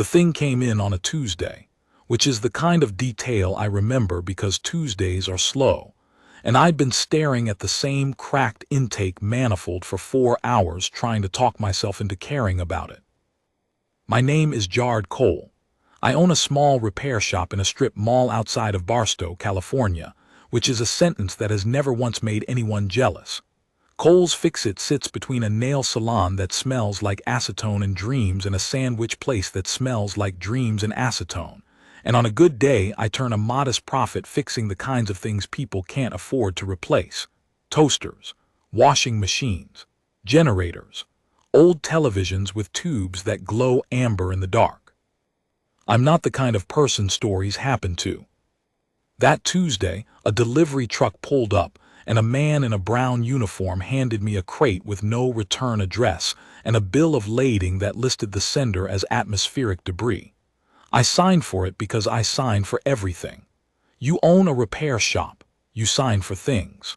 The thing came in on a Tuesday, which is the kind of detail I remember because Tuesdays are slow, and I'd been staring at the same cracked intake manifold for 4 hours trying to talk myself into caring about it. My name is Jared Cole. I own a small repair shop in a strip mall outside of Barstow, California, which is a sentence that has never once made anyone jealous. Cole's Fix-It sits between a nail salon that smells like acetone and dreams and a sandwich place that smells like dreams and acetone. And on a good day, I turn a modest profit fixing the kinds of things people can't afford to replace. Toasters, washing machines, generators, old televisions with tubes that glow amber in the dark. I'm not the kind of person stories happen to. That Tuesday, a delivery truck pulled up, and a man in a brown uniform handed me a crate with no return address and a bill of lading that listed the sender as atmospheric debris. I signed for it because I sign for everything. You own a repair shop. You sign for things.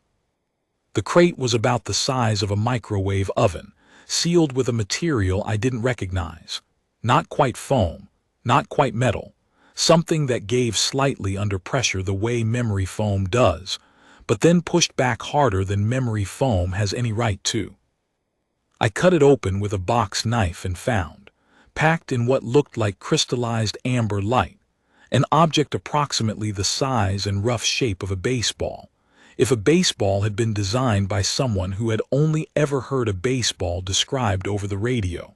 The crate was about the size of a microwave oven, sealed with a material I didn't recognize. Not quite foam, not quite metal, something that gave slightly under pressure the way memory foam does, but then pushed back harder than memory foam has any right to. I cut it open with a box knife and found, packed in what looked like crystallized amber light, an object approximately the size and rough shape of a baseball, if a baseball had been designed by someone who had only ever heard a baseball described over the radio.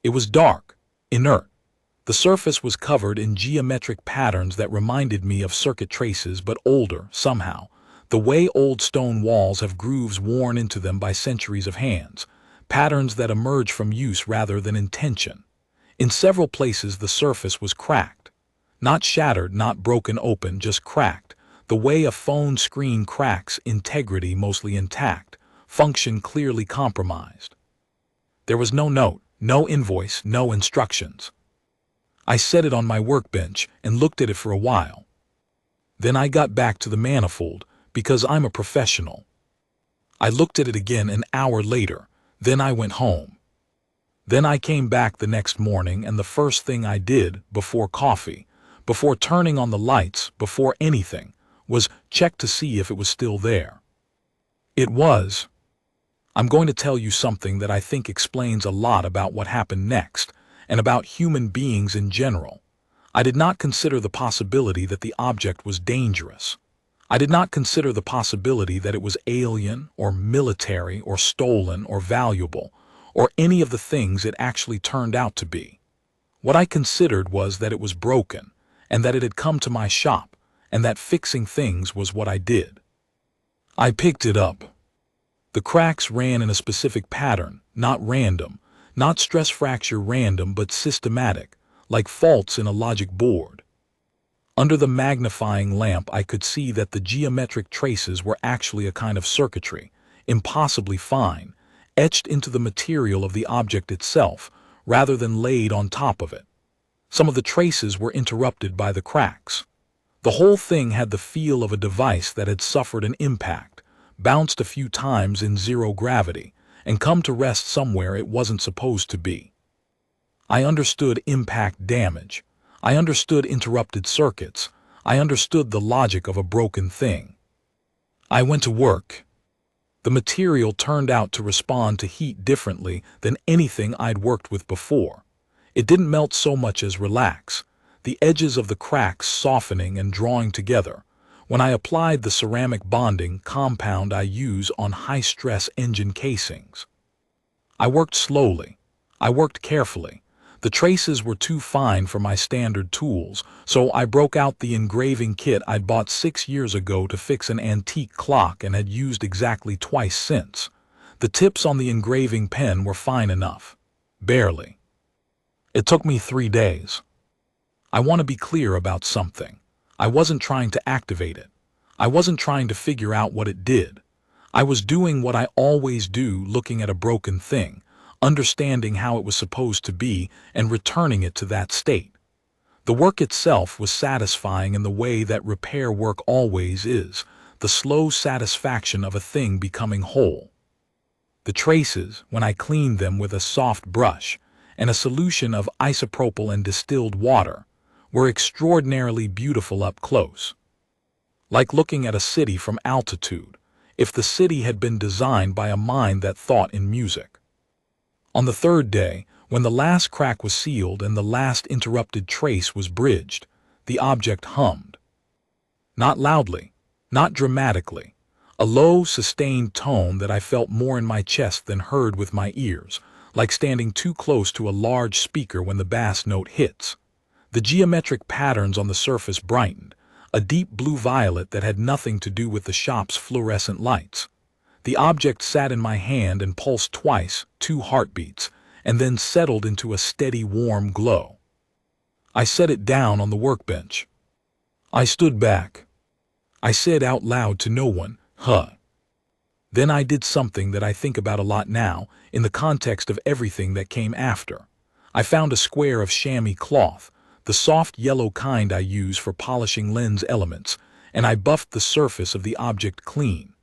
It was dark, inert. The surface was covered in geometric patterns that reminded me of circuit traces but older, somehow, the way old stone walls have grooves worn into them by centuries of hands, patterns that emerge from use rather than intention. In several places the surface was cracked. Not shattered, not broken open, just cracked, the way a phone screen cracks, integrity mostly intact, function clearly compromised. There was no note, no invoice, no instructions. I set it on my workbench and looked at it for a while. Then I got back to the manifold, because I'm a professional. I looked at it again an hour later, then I went home. Then I came back the next morning and the first thing I did, before coffee, before turning on the lights, before anything, was check to see if it was still there. It was. I'm going to tell you something that I think explains a lot about what happened next, and about human beings in general. I did not consider the possibility that the object was dangerous. I did not consider the possibility that it was alien, or military, or stolen, or valuable, or any of the things it actually turned out to be. What I considered was that it was broken, and that it had come to my shop, and that fixing things was what I did. I picked it up. The cracks ran in a specific pattern, not random, not stress fracture random but systematic, like faults in a logic board. Under the magnifying lamp I could see that the geometric traces were actually a kind of circuitry, impossibly fine, etched into the material of the object itself rather than laid on top of it. Some of the traces were interrupted by the cracks. The whole thing had the feel of a device that had suffered an impact, bounced a few times in zero gravity, and come to rest somewhere it wasn't supposed to be. I understood impact damage. I understood interrupted circuits. I understood the logic of a broken thing. I went to work. The material turned out to respond to heat differently than anything I'd worked with before. It didn't melt so much as relax, the edges of the cracks softening and drawing together, when I applied the ceramic bonding compound I use on high-stress engine casings. I worked slowly. I worked carefully. The traces were too fine for my standard tools, so I broke out the engraving kit I'd bought 6 years ago to fix an antique clock and had used exactly twice since. The tips on the engraving pen were fine enough. Barely. It took me 3 days. I want to be clear about something. I wasn't trying to activate it. I wasn't trying to figure out what it did. I was doing what I always do, looking at a broken thing, understanding how it was supposed to be, and returning it to that state. The work itself was satisfying in the way that repair work always is, the slow satisfaction of a thing becoming whole. The traces, when I cleaned them with a soft brush, and a solution of isopropyl and distilled water, were extraordinarily beautiful up close. Like looking at a city from altitude, if the city had been designed by a mind that thought in music. On the third day, when the last crack was sealed and the last interrupted trace was bridged, the object hummed. Not loudly, not dramatically, a low, sustained tone that I felt more in my chest than heard with my ears, like standing too close to a large speaker when the bass note hits. The geometric patterns on the surface brightened, a deep blue-violet that had nothing to do with the shop's fluorescent lights. The object sat in my hand and pulsed twice, 2 heartbeats, and then settled into a steady, warm glow. I set it down on the workbench. I stood back. I said out loud to no one, "Huh." Then I did something that I think about a lot now, in the context of everything that came after. I found a square of chamois cloth, the soft yellow kind I use for polishing lens elements, and I buffed the surface of the object clean.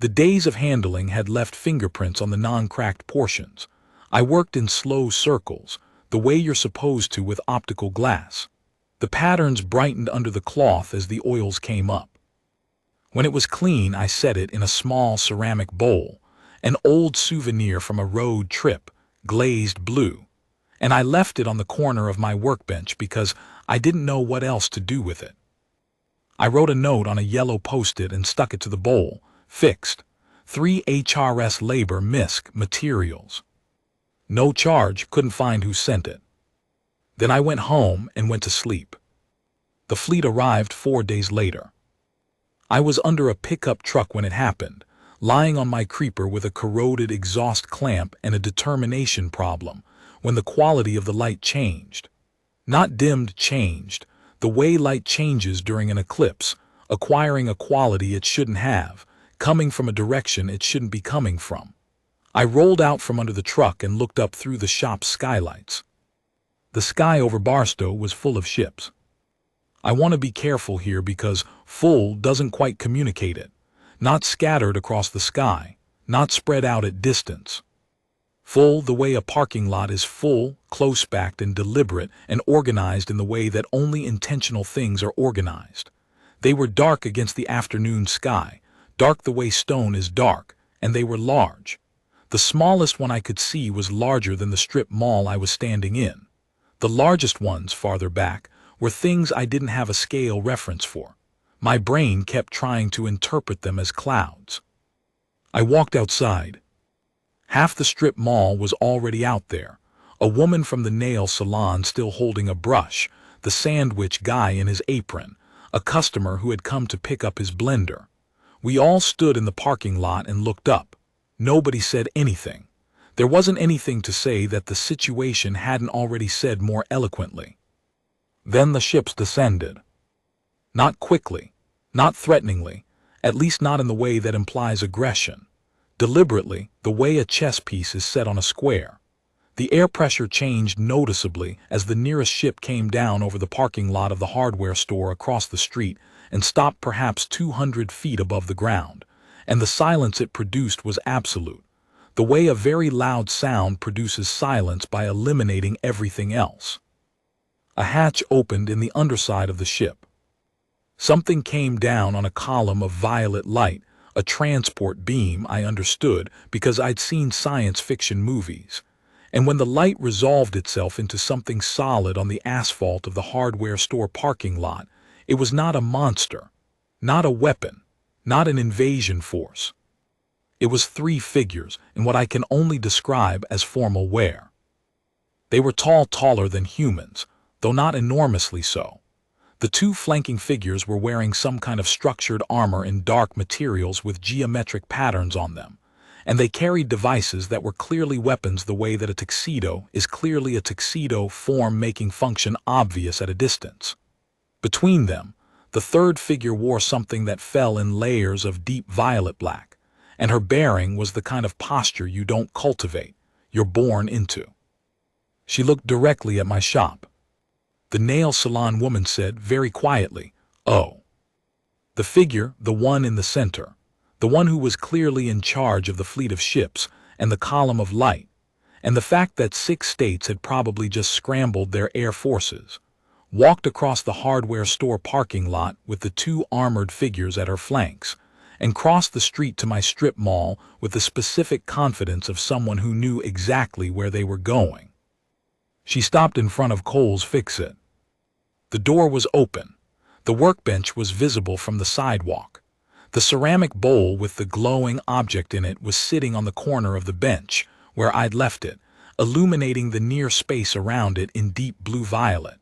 The days of handling had left fingerprints on the non-cracked portions. I worked in slow circles, the way you're supposed to with optical glass. The patterns brightened under the cloth as the oils came up. When it was clean, I set it in a small ceramic bowl, an old souvenir from a road trip, glazed blue, and I left it on the corner of my workbench because I didn't know what else to do with it. I wrote a note on a yellow post-it and stuck it to the bowl, fixed. 3 HRS labor misc materials. No charge, couldn't find who sent it. Then I went home and went to sleep. The fleet arrived 4 days later. I was under a pickup truck when it happened, lying on my creeper with a corroded exhaust clamp and a determination problem, when the quality of the light changed. Not dimmed, changed, the way light changes during an eclipse, acquiring a quality it shouldn't have, coming from a direction it shouldn't be coming from. I rolled out from under the truck and looked up through the shop's skylights. The sky over Barstow was full of ships. I want to be careful here because full doesn't quite communicate it. Not scattered across the sky, not spread out at distance. Full the way a parking lot is full, close-packed and deliberate and organized in the way that only intentional things are organized. They were dark against the afternoon sky, dark the way stone is dark, and they were large. The smallest one I could see was larger than the strip mall I was standing in. The largest ones, farther back, were things I didn't have a scale reference for. My brain kept trying to interpret them as clouds. I walked outside. Half the strip mall was already out there. A woman from the nail salon still holding a brush, the sandwich guy in his apron, a customer who had come to pick up his blender. We all stood in the parking lot and looked up. Nobody said anything. There wasn't anything to say that the situation hadn't already said more eloquently. Then the ships descended. Not quickly, not threateningly, at least not in the way that implies aggression. Deliberately, the way a chess piece is set on a square. The air pressure changed noticeably as the nearest ship came down over the parking lot of the hardware store across the street and stopped perhaps 200 feet above the ground, and the silence it produced was absolute, the way a very loud sound produces silence by eliminating everything else. A hatch opened in the underside of the ship. Something came down on a column of violet light, a transport beam, I understood, because I'd seen science fiction movies. And when the light resolved itself into something solid on the asphalt of the hardware store parking lot, it was not a monster, not a weapon, not an invasion force. It was 3 figures in what I can only describe as formal wear. They were taller than humans, though not enormously so. The 2 flanking figures were wearing some kind of structured armor in dark materials with geometric patterns on them, and they carried devices that were clearly weapons the way that a tuxedo is clearly a tuxedo form making function obvious at a distance. Between them, the 3rd figure wore something that fell in layers of deep violet black, and her bearing was the kind of posture you don't cultivate, you're born into. She looked directly at my shop. The nail salon woman said very quietly, "Oh." The figure, the one in the center, the one who was clearly in charge of the fleet of ships and the column of light, and the fact that 6 states had probably just scrambled their air forces. Walked across the hardware store parking lot with the 2 armored figures at her flanks, and crossed the street to my strip mall with the specific confidence of someone who knew exactly where they were going. She stopped in front of Kohl's Fix-It. The door was open. The workbench was visible from the sidewalk. The ceramic bowl with the glowing object in it was sitting on the corner of the bench, where I'd left it, illuminating the near space around it in deep blue-violet.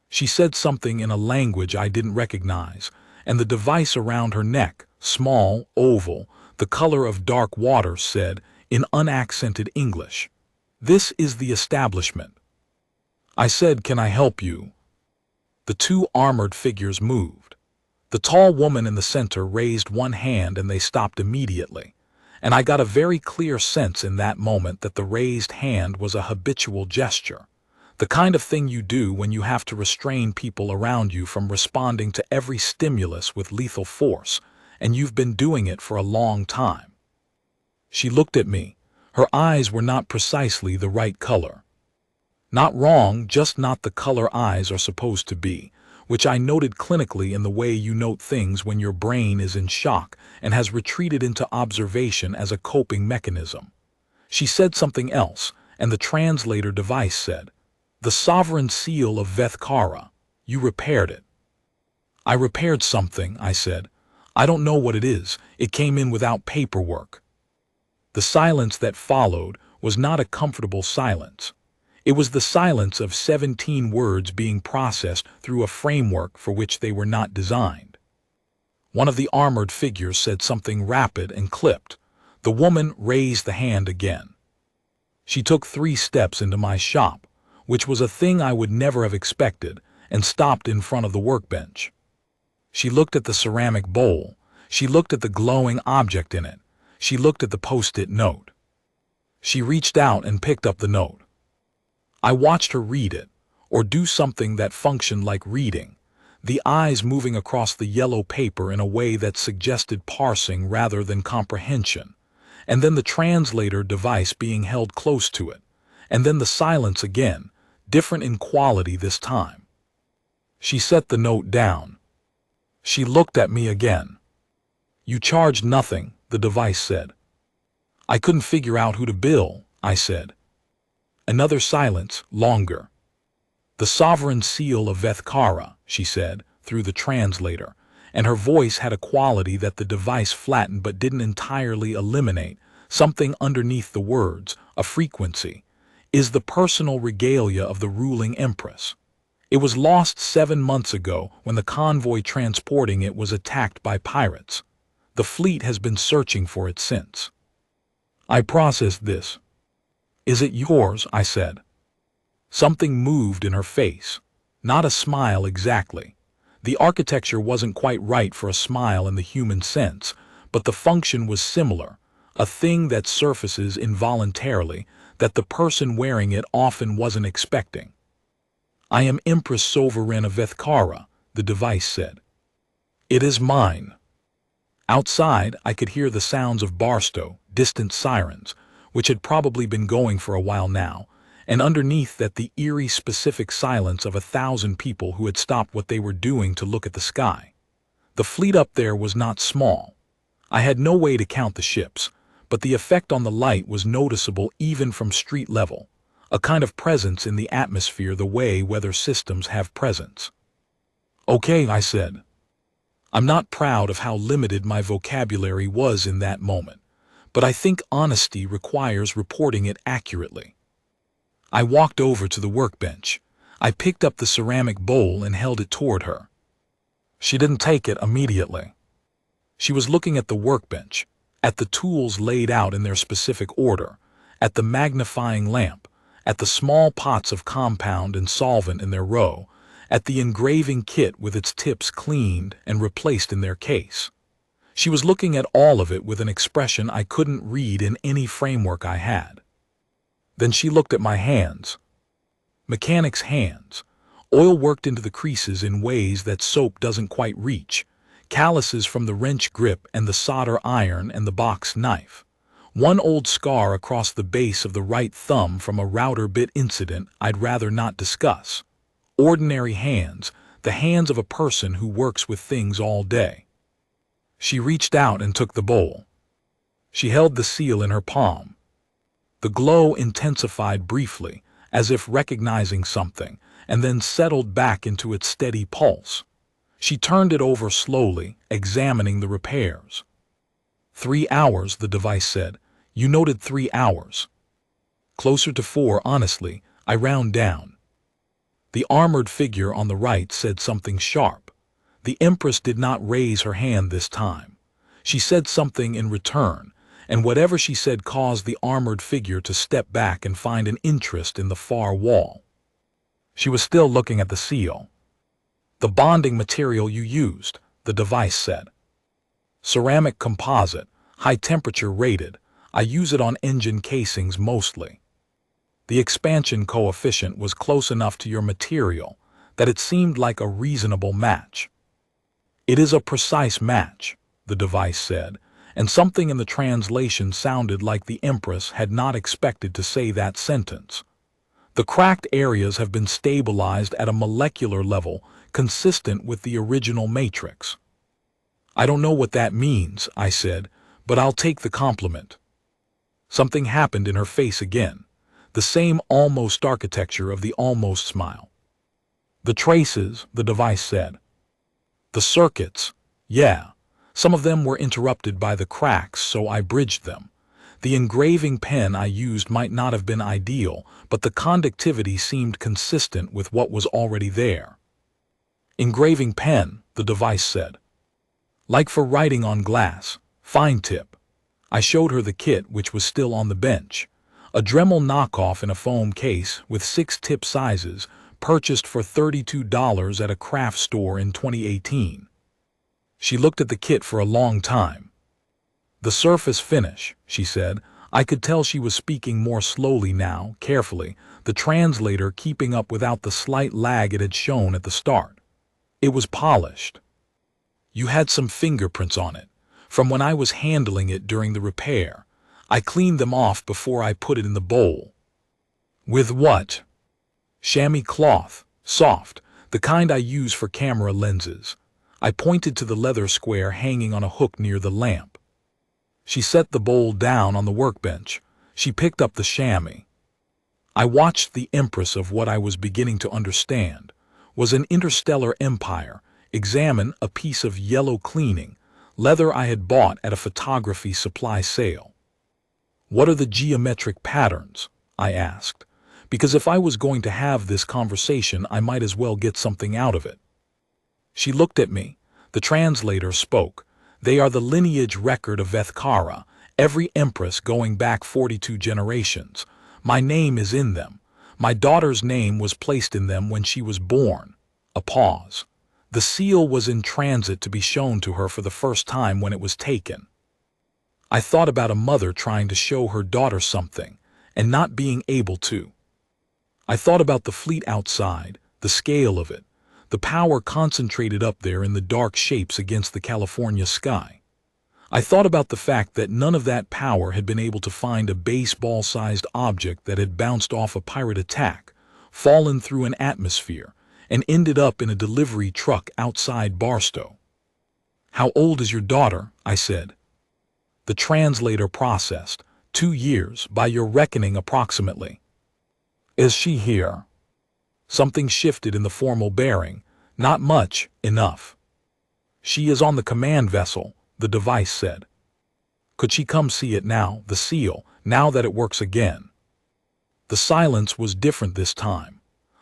She said something in a language I didn't recognize, and the device around her neck, small, oval, the color of dark water, said, in unaccented English, "This is the establishment." I said, "Can I help you?" The 2 armored figures moved. The tall woman in the center raised one hand and they stopped immediately, and I got a very clear sense in that moment that the raised hand was a habitual gesture, the kind of thing you do when you have to restrain people around you from responding to every stimulus with lethal force, and you've been doing it for a long time. She looked at me. Her eyes were not precisely the right color. Not wrong, just not the color eyes are supposed to be, which I noted clinically in the way you note things when your brain is in shock and has retreated into observation as a coping mechanism. She said something else, and the translator device said, "The sovereign seal of Vethkara. You repaired it." "I repaired something," I said. "I don't know what it is. It came in without paperwork." The silence that followed was not a comfortable silence. It was the silence of 17 words being processed through a framework for which they were not designed. One of the armored figures said something rapid and clipped. The woman raised the hand again. She took 3 steps into my shop, which was a thing I would never have expected, and stopped in front of the workbench. She looked at the ceramic bowl. She looked at the glowing object in it. She looked at the post-it note. She reached out and picked up the note. I watched her read it, or do something that functioned like reading, the eyes moving across the yellow paper in a way that suggested parsing rather than comprehension, and then the translator device being held close to it, and then the silence again, different in quality this time. She set the note down. She looked at me again. "You charged nothing," the device said. "I couldn't figure out who to bill," I said. Another silence, longer. "The sovereign seal of Vethkara," she said, through the translator, and her voice had a quality that the device flattened but didn't entirely eliminate, something underneath the words, a frequency, "is the personal regalia of the ruling Empress. It was lost 7 months ago when the convoy transporting it was attacked by pirates. The fleet has been searching for it since." I processed this. "Is it yours?" I said. Something moved in her face. Not a smile exactly. The architecture wasn't quite right for a smile in the human sense, but the function was similar, a thing that surfaces involuntarily, that the person wearing it often wasn't expecting. "I am Empress Sovereign of Vethkara," the device said. "It is mine." Outside, I could hear the sounds of Barstow, distant sirens, which had probably been going for a while now, and underneath that the eerie specific silence of 1,000 people who had stopped what they were doing to look at the sky. The fleet up there was not small. I had no way to count the ships, but the effect on the light was noticeable even from street level, a kind of presence in the atmosphere the way weather systems have presence. "Okay," I said. I'm not proud of how limited my vocabulary was in that moment, but I think honesty requires reporting it accurately. I walked over to the workbench. I picked up the ceramic bowl and held it toward her. She didn't take it immediately. She was looking at the workbench, at the tools laid out in their specific order, at the magnifying lamp, at the small pots of compound and solvent in their row, at the engraving kit with its tips cleaned and replaced in their case. She was looking at all of it with an expression I couldn't read in any framework I had. Then she looked at my hands. Mechanic's hands. Oil worked into the creases in ways that soap doesn't quite reach. Calluses from the wrench grip and the solder iron and the box knife. One old scar across the base of the right thumb from a router bit incident I'd rather not discuss. Ordinary hands, the hands of a person who works with things all day. She reached out and took the bowl. She held the seal in her palm. The glow intensified briefly, as if recognizing something, and then settled back into its steady pulse. She turned it over slowly, examining the repairs. 3 hours, the device said. You noted 3 hours. Closer to 4, honestly, I round down. The armored figure on the right said something sharp. The Empress did not raise her hand this time. She said something in return, and whatever she said caused the armored figure to step back and find an interest in the far wall. She was still looking at the seal. The bonding material you used, the device said. Ceramic composite, high temperature rated. I use it on engine casings mostly. The expansion coefficient was close enough to your material that it seemed like a reasonable match. It is a precise match, the device said, and something in the translation sounded like the Empress had not expected to say that sentence. The cracked areas have been stabilized at a molecular level consistent with the original matrix. I don't know what that means, I said, but I'll take the compliment. Something happened in her face again, the same almost architecture of the almost smile. The traces, the device said. The circuits, yeah, some of them were interrupted by the cracks, so I bridged them. The engraving pen I used might not have been ideal, but the conductivity seemed consistent with what was already there. Engraving pen, the device said. Like for writing on glass, fine tip. I showed her the kit, which was still on the bench. A Dremel knockoff in a foam case with 6 tip sizes, purchased for $32 at a craft store in 2018. She looked at the kit for a long time. The surface finish, she said. I could tell she was speaking more slowly now, carefully, the translator keeping up without the slight lag it had shown at the start. It was polished. You had some fingerprints on it, from when I was handling it during the repair. I cleaned them off before I put it in the bowl. With what? Chamois cloth, soft, the kind I use for camera lenses. I pointed to the leather square hanging on a hook near the lamp. She set the bowl down on the workbench. She picked up the chamois. I watched the Empress of what I was beginning to understand was an interstellar empire examine a piece of yellow cleaning, leather I had bought at a photography supply sale. What are the geometric patterns? I asked, because if I was going to have this conversation, I might as well get something out of it. She looked at me. The translator spoke. They are the lineage record of Vethkara, every Empress going back 42 generations. My name is in them. My daughter's name was placed in them when she was born. A pause. The seal was in transit to be shown to her for the first time when it was taken. I thought about a mother trying to show her daughter something and not being able to. I thought about the fleet outside, the scale of it, the power concentrated up there in the dark shapes against the California sky. I thought about the fact that none of that power had been able to find a baseball-sized object that had bounced off a pirate attack, fallen through an atmosphere, and ended up in a delivery truck outside Barstow. How old is your daughter? I said. The translator processed. 2 years, by your reckoning approximately. Is she here? Something shifted in the formal bearing. Not much, enough. She is on the command vessel, the device said. Could she come see it now, the seal, now that it works again? The silence was different this time.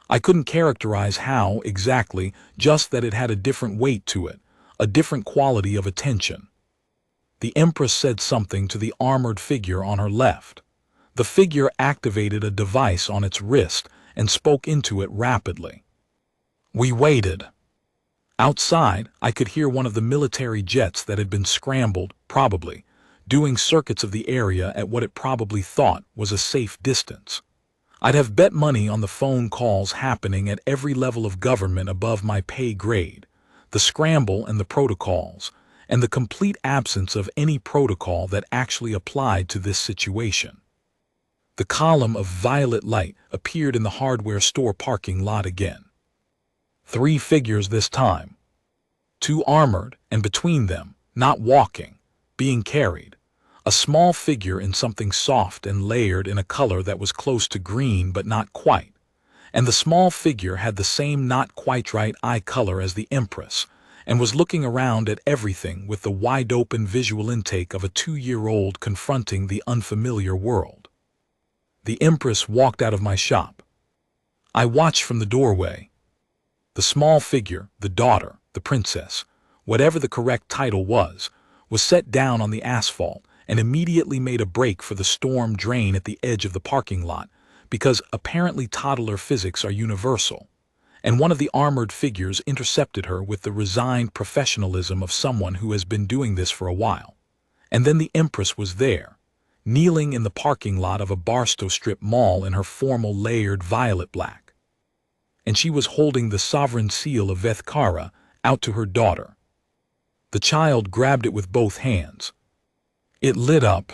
I couldn't characterize how exactly, just that it had a different weight to it, a different quality of attention. The Empress said something to the armored figure on her left. The figure activated a device on its wrist and spoke into it rapidly. We waited. Outside, I could hear one of the military jets that had been scrambled, probably, doing circuits of the area at what it probably thought was a safe distance. I'd have bet money on the phone calls happening at every level of government above my pay grade, the scramble and the protocols, and the complete absence of any protocol that actually applied to this situation. The column of violet light appeared in the hardware store parking lot again. 3 figures this time. 2 armored, and between them, not walking, being carried, a small figure in something soft and layered in a color that was close to green but not quite, and the small figure had the same not quite right eye color as the Empress, and was looking around at everything with the wide-open visual intake of a 2-year-old confronting the unfamiliar world. The Empress walked out of my shop. I watched from the doorway. The small figure, the daughter, the princess, whatever the correct title was set down on the asphalt and immediately made a break for the storm drain at the edge of the parking lot, because apparently toddler physics are universal, and one of the armored figures intercepted her with the resigned professionalism of someone who has been doing this for a while. And then the Empress was there, kneeling in the parking lot of a Barstow Strip mall in her formal layered violet black. And she was holding the sovereign seal of Vethkara out to her daughter. The child grabbed it with both hands. It lit up.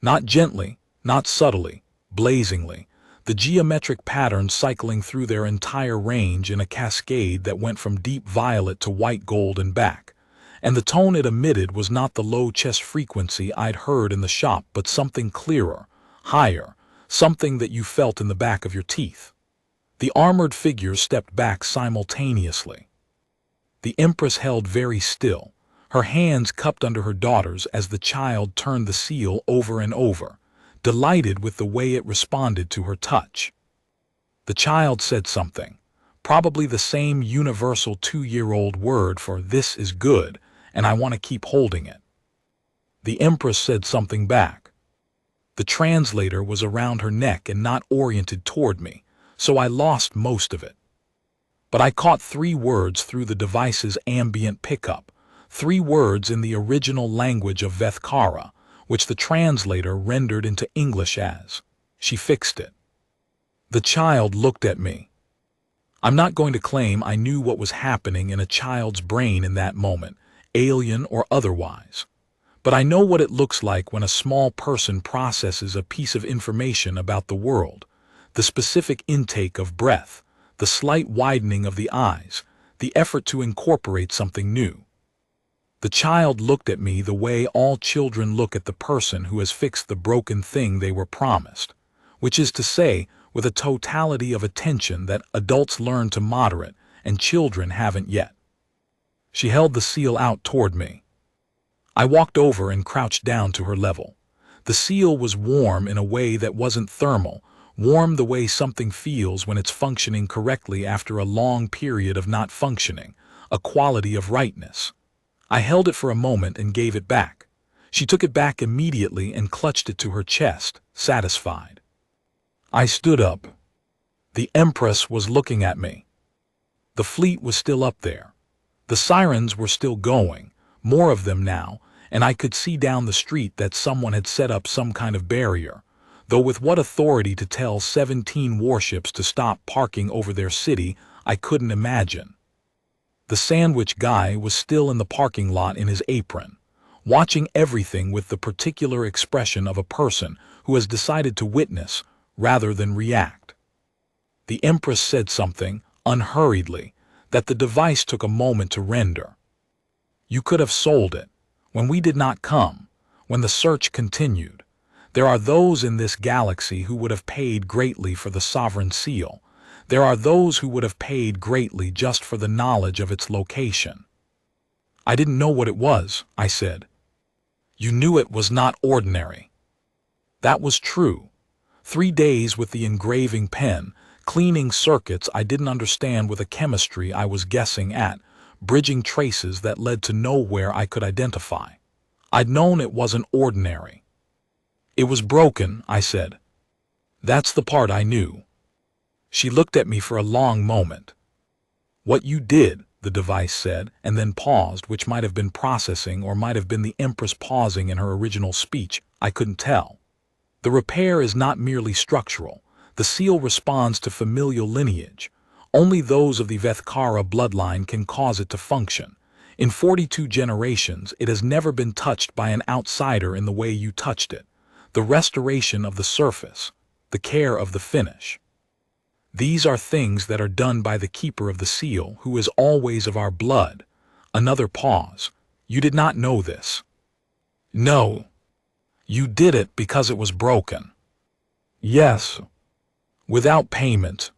Not gently, not subtly, blazingly, the geometric patterns cycling through their entire range in a cascade that went from deep violet to white gold and back. And the tone it emitted was not the low chest frequency I'd heard in the shop, but something clearer, higher, something that you felt in the back of your teeth. The armored figures stepped back simultaneously. The Empress held very still, her hands cupped under her daughter's as the child turned the seal over and over, delighted with the way it responded to her touch. The child said something, probably the same universal 2-year-old word for "this is good, and I want to keep holding it." The Empress said something back. The translator was around her neck and not oriented toward me, so I lost most of it. But I caught 3 words through the device's ambient pickup, 3 words in the original language of Vethkara, which the translator rendered into English as, "She fixed it." The child looked at me. I'm not going to claim I knew what was happening in a child's brain in that moment, alien or otherwise. But I know what it looks like when a small person processes a piece of information about the world, the specific intake of breath, the slight widening of the eyes, the effort to incorporate something new. The child looked at me the way all children look at the person who has fixed the broken thing they were promised, which is to say, with a totality of attention that adults learn to moderate and children haven't yet. She held the seal out toward me. I walked over and crouched down to her level. The seal was warm in a way that wasn't thermal, warm the way something feels when it's functioning correctly after a long period of not functioning, a quality of rightness. I held it for a moment and gave it back. She took it back immediately and clutched it to her chest, satisfied. I stood up. The Empress was looking at me. The fleet was still up there. The sirens were still going, more of them now, and I could see down the street that someone had set up some kind of barrier, though with what authority to tell 17 warships to stop parking over their city, I couldn't imagine. The sandwich guy was still in the parking lot in his apron, watching everything with the particular expression of a person who has decided to witness rather than react. The Empress said something, unhurriedly, that the device took a moment to render. You could have sold it. When we did not come, when the search continued, there are those in this galaxy who would have paid greatly for the sovereign seal. There are those who would have paid greatly just for the knowledge of its location. I didn't know what it was, I said. You knew it was not ordinary. That was true. 3 days with the engraving pen, cleaning circuits I didn't understand with a chemistry I was guessing at, bridging traces that led to nowhere I could identify. I'd known it wasn't ordinary. It was broken, I said. That's the part I knew. She looked at me for a long moment. What you did, the device said, and then paused, which might have been processing or might have been the Empress pausing in her original speech, I couldn't tell. The repair is not merely structural. The seal responds to familial lineage. Only those of the Vethkara bloodline can cause it to function. In 42 generations, it has never been touched by an outsider in the way you touched it. The restoration of the surface, the care of the finish. These are things that are done by the keeper of the seal, who is always of our blood. Another pause. You did not know this. No. You did it because it was broken. Yes. Without payment.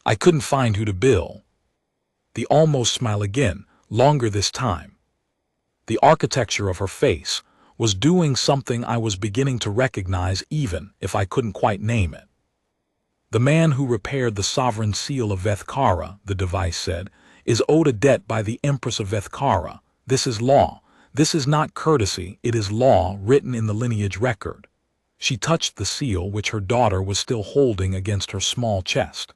I couldn't find who to bill. The almost smile again, longer this time. The architecture of her face was doing something I was beginning to recognize even if I couldn't quite name it. The man who repaired the sovereign seal of Vethkara, the device said, is owed a debt by the Empress of Vethkara. This is law. This is not courtesy, it is law written in the lineage record. She touched the seal which her daughter was still holding against her small chest.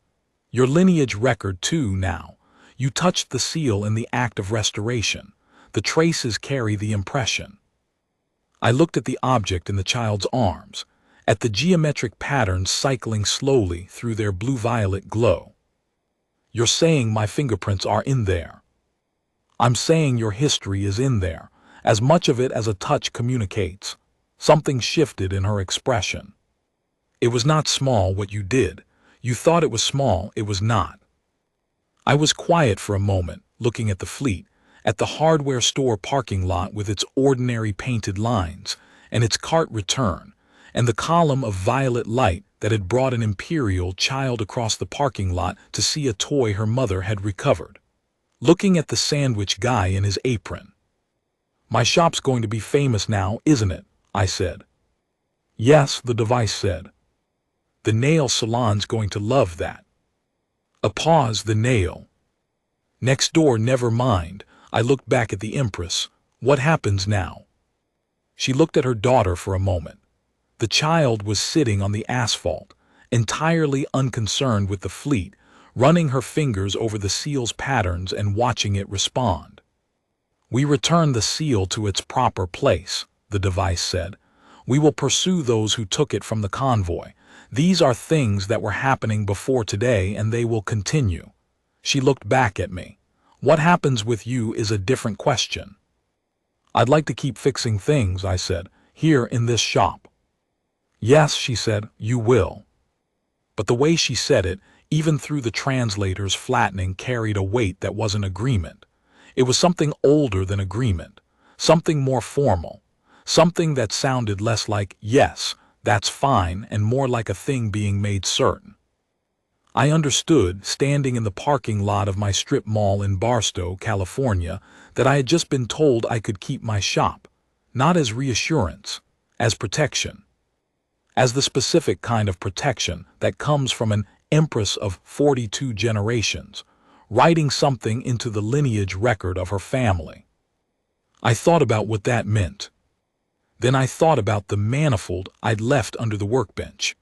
Your lineage record too now. You touched the seal in the act of restoration. The traces carry the impression. I looked at the object in the child's arms, at the geometric patterns cycling slowly through their blue-violet glow. You're saying my fingerprints are in there. I'm saying your history is in there, as much of it as a touch communicates. Something shifted in her expression. It was not small what you did. You thought it was small, it was not. I was quiet for a moment, looking at the fleet, at the hardware store parking lot with its ordinary painted lines, and its cart return, and the column of violet light that had brought an imperial child across the parking lot to see a toy her mother had recovered. Looking at the sandwich guy in his apron. My shop's going to be famous now, isn't it? I said. Yes, the device said. The nail salon's going to love that. A pause, the nail. Next door, never mind. I looked back at the Empress. What happens now? She looked at her daughter for a moment. The child was sitting on the asphalt, entirely unconcerned with the fleet, running her fingers over the seal's patterns and watching it respond. We return the seal to its proper place, the device said. We will pursue those who took it from the convoy. These are things that were happening before today, and they will continue. She looked back at me. What happens with you is a different question. I'd like to keep fixing things, I said, here in this shop. Yes, she said, you will. But the way she said it, even through the translator's flattening, carried a weight that wasn't agreement. It was something older than agreement, something more formal, something that sounded less like, yes, that's fine, and more like a thing being made certain. I understood, standing in the parking lot of my strip mall in Barstow, California, that I had just been told I could keep my shop, not as reassurance, as protection. As the specific kind of protection that comes from an Empress of 42 generations, writing something into the lineage record of her family. I thought about what that meant. Then I thought about the manifold I'd left under the workbench.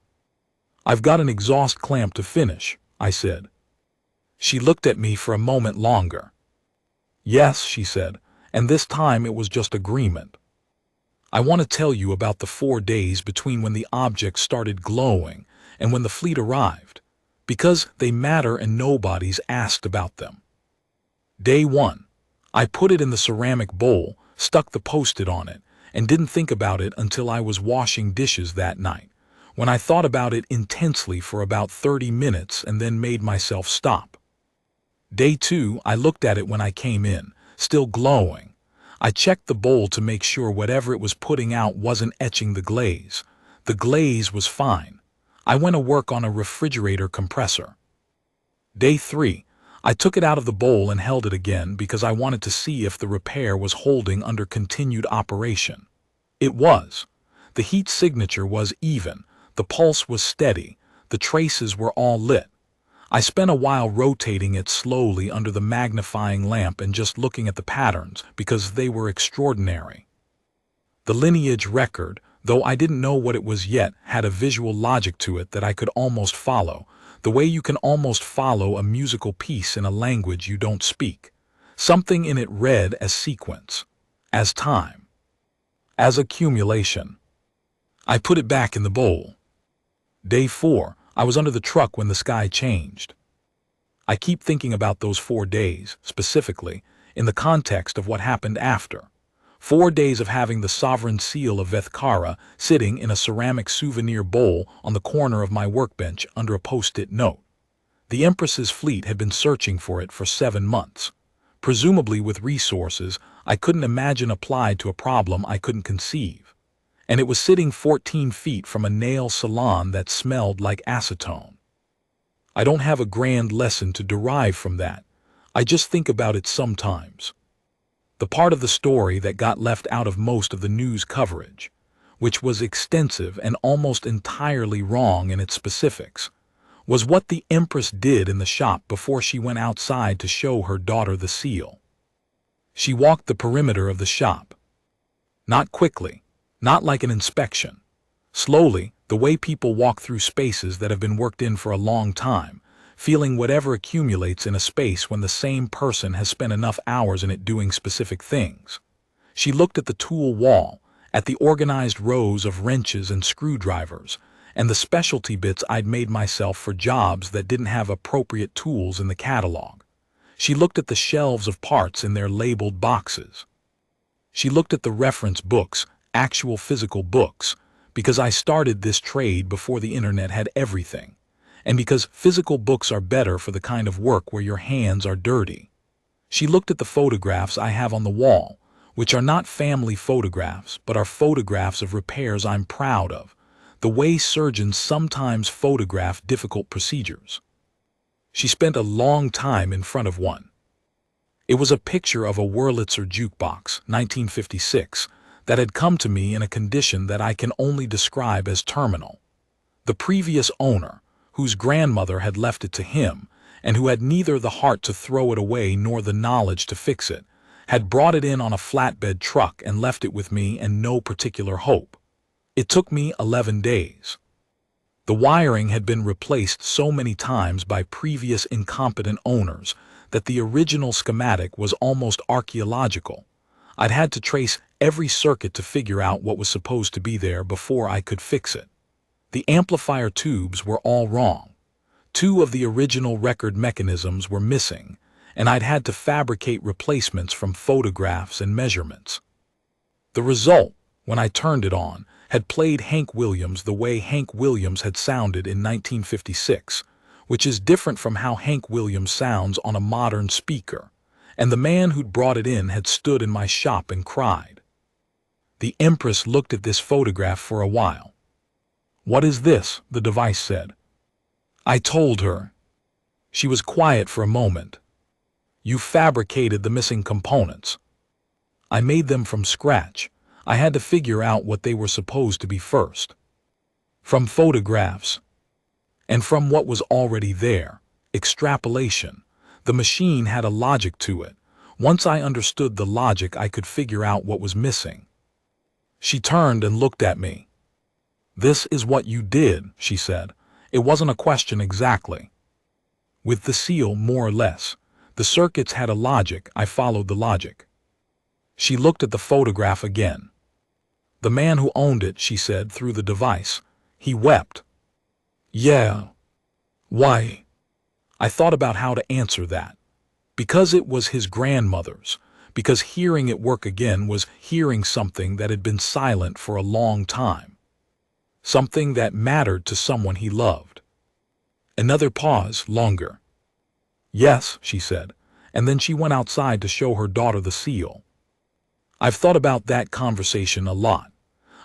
I've got an exhaust clamp to finish, I said. She looked at me for a moment longer. Yes, she said, and this time it was just agreement. I want to tell you about the 4 days between when the object started glowing and when the fleet arrived, because they matter and nobody's asked about them. Day 1. I put it in the ceramic bowl, stuck the post-it on it, and didn't think about it until I was washing dishes that night, when I thought about it intensely for about 30 minutes and then made myself stop. Day 2, I looked at it when I came in, still glowing. I checked the bowl to make sure whatever it was putting out wasn't etching the glaze. The glaze was fine. I went to work on a refrigerator compressor. Day 3, I took it out of the bowl and held it again because I wanted to see if the repair was holding under continued operation. It was. The heat signature was even, the pulse was steady, the traces were all lit. I spent a while rotating it slowly under the magnifying lamp and just looking at the patterns because they were extraordinary. The lineage record, though I didn't know what it was yet, had a visual logic to it that I could almost follow, the way you can almost follow a musical piece in a language you don't speak. Something in it read as sequence, as time, as accumulation. I put it back in the bowl. Day 4, I was under the truck when the sky changed. I keep thinking about those 4 days, specifically. in the context of what happened after. 4 days of having the sovereign seal of Vethkara sitting in a ceramic souvenir bowl on the corner of my workbench under a post-it note. The Empress's fleet had been searching for it for 7 months, presumably with resources I couldn't imagine applied to a problem I couldn't conceive. And it was sitting 14 feet from a nail salon that smelled like acetone. I don't have a grand lesson to derive from that. I just think about it sometimes. The part of the story that got left out of most of the news coverage, which was extensive and almost entirely wrong in its specifics, was what the Empress did in the shop before she went outside to show her daughter the seal. She walked the perimeter of the shop. Not quickly, not like an inspection. Slowly, the way people walk through spaces that have been worked in for a long time, feeling whatever accumulates in a space when the same person has spent enough hours in it doing specific things. She looked at the tool wall, at the organized rows of wrenches and screwdrivers, and the specialty bits I'd made myself for jobs that didn't have appropriate tools in the catalog. She looked at the shelves of parts in their labeled boxes. She looked at the reference books, actual physical books, because I started this trade before the internet had everything, and because physical books are better for the kind of work where your hands are dirty. She looked at the photographs I have on the wall, which are not family photographs, but are photographs of repairs I'm proud of, the way surgeons sometimes photograph difficult procedures. She spent a long time in front of one. It was a picture of a Wurlitzer jukebox, 1956, that had come to me in a condition that I can only describe as terminal. The previous owner, whose grandmother had left it to him, and who had neither the heart to throw it away nor the knowledge to fix it, had brought it in on a flatbed truck and left it with me and no particular hope. It took me 11 days. The wiring had been replaced so many times by previous incompetent owners that the original schematic was almost archaeological. I'd had to trace every circuit to figure out what was supposed to be there before I could fix it. The amplifier tubes were all wrong. 2 of the original record mechanisms were missing, and I'd had to fabricate replacements from photographs and measurements. The result, when I turned it on, had played Hank Williams the way Hank Williams had sounded in 1956, which is different from how Hank Williams sounds on a modern speaker, and the man who'd brought it in had stood in my shop and cried. The Empress looked at this photograph for a while. "What is this?" the device said. I told her. She was quiet for a moment. "You fabricated the missing components." "I made them from scratch. I had to figure out what they were supposed to be first. From photographs. And from what was already there. Extrapolation. The machine had a logic to it. Once I understood the logic, I could figure out what was missing." She turned and looked at me. "This is what you did," she said. "It wasn't a question exactly. With the seal, more or less. The circuits had a logic, I followed the logic." She looked at the photograph again. "The man who owned it," she said through the device. "He wept." "Yeah. Why?" I thought about how to answer that. Because it was his grandmother's. Because hearing it work again was hearing something that had been silent for a long time. Something that mattered to someone he loved. Another pause, longer. "Yes," she said, and then she went outside to show her daughter the seal. I've thought about that conversation a lot.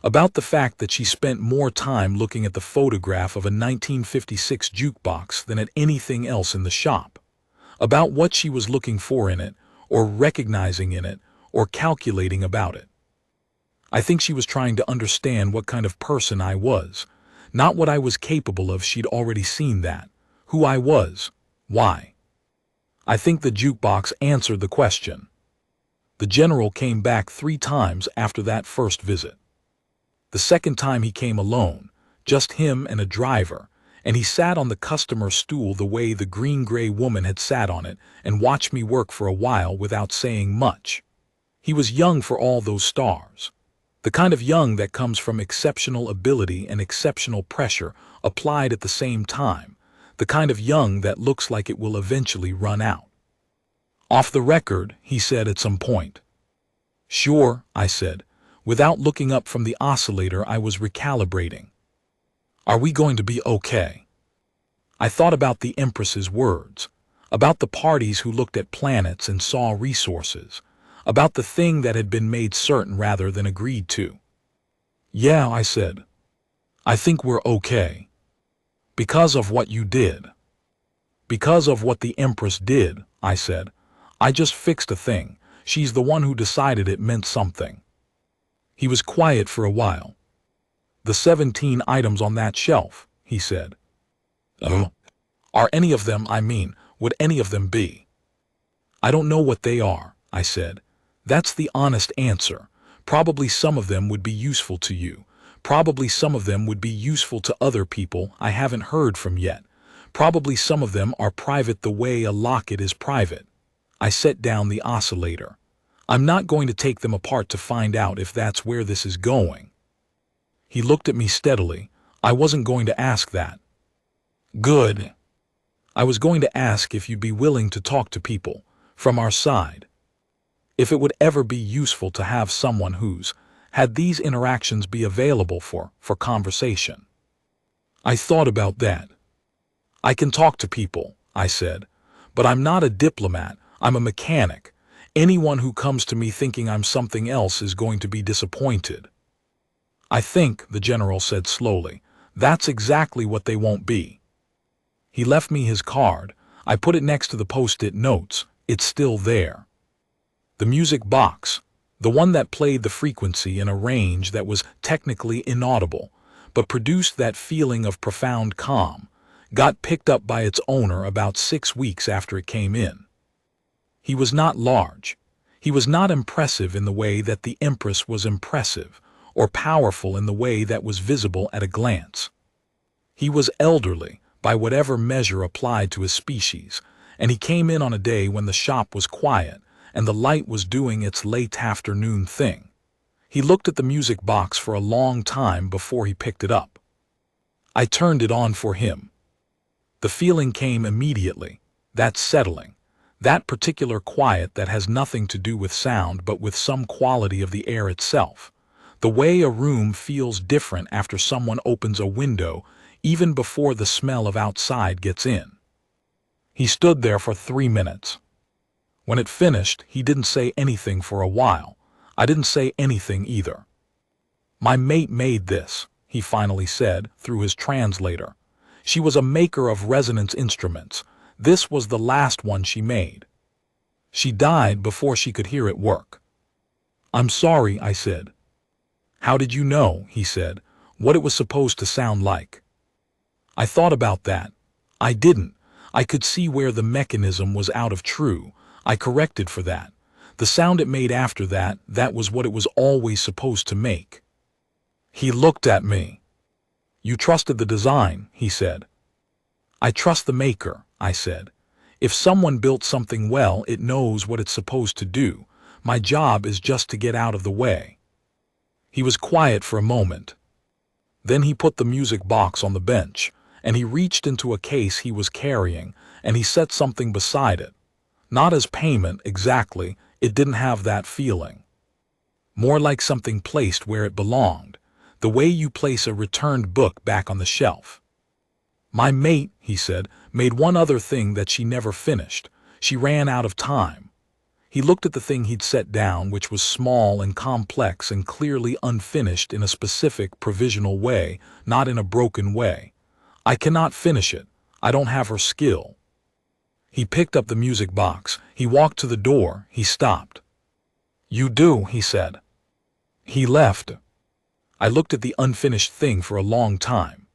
About the fact that she spent more time looking at the photograph of a 1956 jukebox than at anything else in the shop. About what she was looking for in it, or recognizing in it, or calculating about it. I think she was trying to understand what kind of person I was, not what I was capable of. She'd already seen that. Who I was. Why. I think the jukebox answered the question. The general came back 3 times after that first visit. The second time he came alone, just him and a driver, and he sat on the customer stool the way the green-gray woman had sat on it and watched me work for a while without saying much. He was young for all those stars. The kind of young that comes from exceptional ability and exceptional pressure applied at the same time. The kind of young that looks like it will eventually run out. Off the record, he said at some point. Sure, I said, without looking up from the oscillator I was recalibrating. Are we going to be okay? I thought about the Empress's words, about the parties who looked at planets and saw resources, about the thing that had been made certain rather than agreed to. Yeah, I said. I think we're okay. Because of what you did. Because of what the Empress did, I said. I just fixed a thing. She's the one who decided it meant something. He was quiet for a while. The 17 items on that shelf, he said. Oh. Are any of them, would any of them be? I don't know what they are, I said. That's the honest answer. Probably some of them would be useful to you. Probably some of them would be useful to other people I haven't heard from yet. Probably some of them are private the way a locket is private. I set down the oscillator. I'm not going to take them apart to find out if that's where this is going. He looked at me steadily. I wasn't going to ask that. Good. I was going to ask if you'd be willing to talk to people, from our side. If it would ever be useful to have someone who's had these interactions be available for conversation. I thought about that. I can talk to people, I said, but I'm not a diplomat, I'm a mechanic. Anyone who comes to me thinking I'm something else is going to be disappointed. I think, the general said slowly, that's exactly what they won't be. He left me his card. I put it next to the post-it notes. It's still there. The music box, the one that played the frequency in a range that was technically inaudible, but produced that feeling of profound calm, got picked up by its owner about 6 weeks after it came in. He was not large. He was not impressive in the way that the Empress was impressive, or powerful in the way that was visible at a glance. He was elderly, by whatever measure applied to his species, and he came in on a day when the shop was quiet and the light was doing its late afternoon thing. He looked at the music box for a long time before he picked it up. I turned it on for him. The feeling came immediately, that settling, that particular quiet that has nothing to do with sound but with some quality of the air itself, the way a room feels different after someone opens a window even before the smell of outside gets in. He stood there for 3 minutes. When it finished, he didn't say anything for a while. I didn't say anything either. My mate made this, he finally said through his translator. She was a maker of resonance instruments. This was the last one she made. She died before she could hear it work. I'm sorry, I said. How did you know, he said, what it was supposed to sound like? I thought about that. I didn't. I could see where the mechanism was out of true. I corrected for that. The sound it made after that, that was what it was always supposed to make. He looked at me. You trusted the design, he said. I trust the maker, I said. If someone built something well, it knows what it's supposed to do. My job is just to get out of the way. He was quiet for a moment. Then he put the music box on the bench, and he reached into a case he was carrying, and he set something beside it. Not as payment, exactly, it didn't have that feeling. More like something placed where it belonged, the way you place a returned book back on the shelf. My mate, he said, made one other thing that she never finished. She ran out of time. He looked at the thing he'd set down, which was small and complex and clearly unfinished in a specific provisional way, not in a broken way. I cannot finish it. I don't have her skill. He picked up the music box. He walked to the door. He stopped. You do, he said. He left. I looked at the unfinished thing for a long time.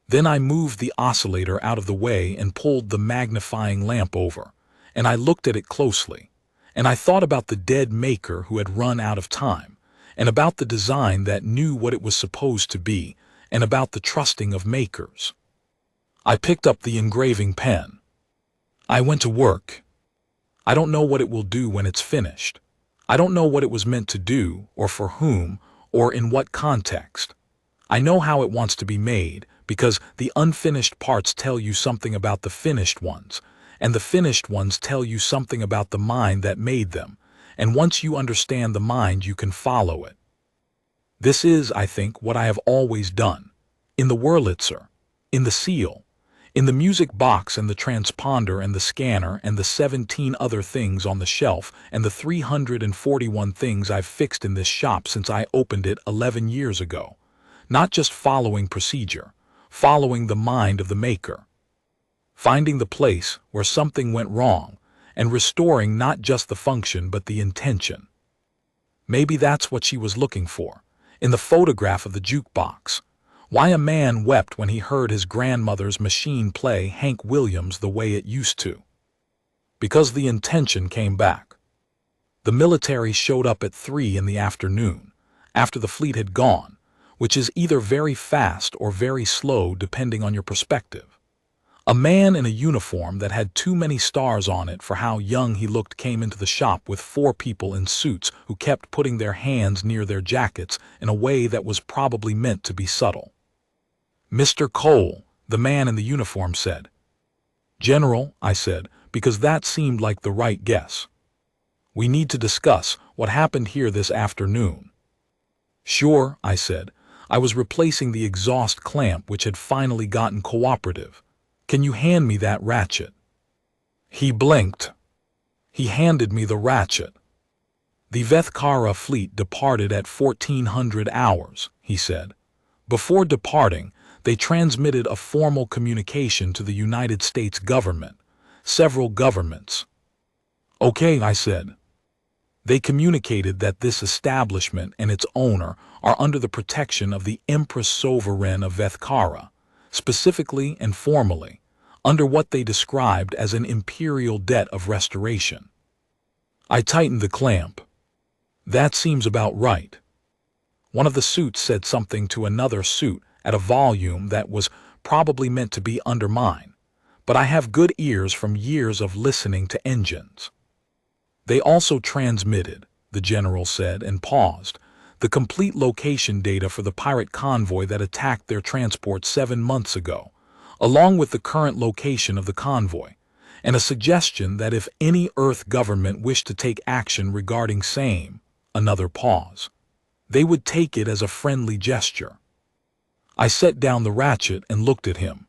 Then I moved the oscillator out of the way and pulled the magnifying lamp over, and I looked at it closely, and I thought about the dead maker who had run out of time, and about the design that knew what it was supposed to be, and about the trusting of makers. I picked up the engraving pen. I went to work. I don't know what it will do when it's finished. I don't know what it was meant to do, or for whom, or in what context. I know how it wants to be made, because the unfinished parts tell you something about the finished ones, and the finished ones tell you something about the mind that made them, and once you understand the mind you can follow it. This is, I think, what I have always done. In the Wurlitzer, in the seal, in the music box and the transponder and the scanner and the 17 other things on the shelf and the 341 things I've fixed in this shop since I opened it 11 years ago. Not just following procedure, following the mind of the maker. Finding the place where something went wrong and restoring not just the function but the intention. Maybe that's what she was looking for, in the photograph of the jukebox. Why a man wept when he heard his grandmother's machine play Hank Williams the way it used to. Because the intention came back. The military showed up at 3 in the afternoon, after the fleet had gone, which is either very fast or very slow depending on your perspective. A man in a uniform that had too many stars on it for how young he looked came into the shop with 4 people in suits who kept putting their hands near their jackets in a way that was probably meant to be subtle. "Mr. Cole," the man in the uniform said. "General," I said, because that seemed like the right guess. "We need to discuss what happened here this afternoon." "Sure," I said. I was replacing the exhaust clamp which had finally gotten cooperative. "Can you hand me that ratchet?" He blinked. He handed me the ratchet. "The Vethkara fleet departed at 1400 hours, he said. Before departing, they transmitted a formal communication to the United States government, several governments. "Okay," I said. "They communicated that this establishment and its owner are under the protection of the Empress Sovereign of Vethkara, specifically and formally, under what they described as an imperial debt of restoration." I tightened the clamp. "That seems about right." One of the suits said something to another suit at a volume that was probably meant to be under mine, but I have good ears from years of listening to engines. "They also transmitted," the general said and paused, "the complete location data for the pirate convoy that attacked their transport 7 months ago, along with the current location of the convoy, and a suggestion that if any Earth government wished to take action regarding same," another pause, "they would take it as a friendly gesture." I set down the ratchet and looked at him.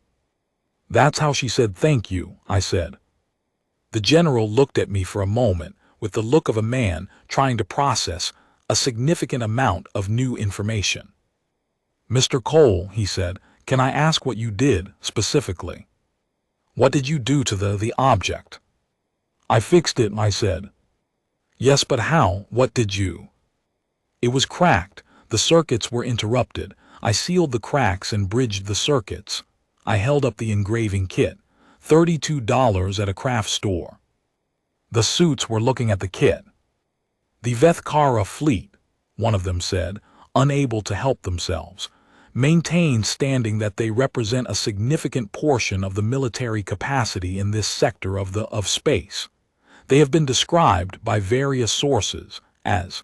"That's how she said thank you," I said. The general looked at me for a moment with the look of a man trying to process a significant amount of new information. "Mr. Cole," he said, "can I ask what you did, specifically? What did you do to the object?" "I fixed it," I said. "Yes, but how? What did you?" "It was cracked. The circuits were interrupted. I sealed the cracks and bridged the circuits." I held up the engraving kit, $32 at a craft store. The suits were looking at the kit. "The Vethkara fleet," one of them said, unable to help themselves, "maintain standing that they represent a significant portion of the military capacity in this sector of space. They have been described by various sources as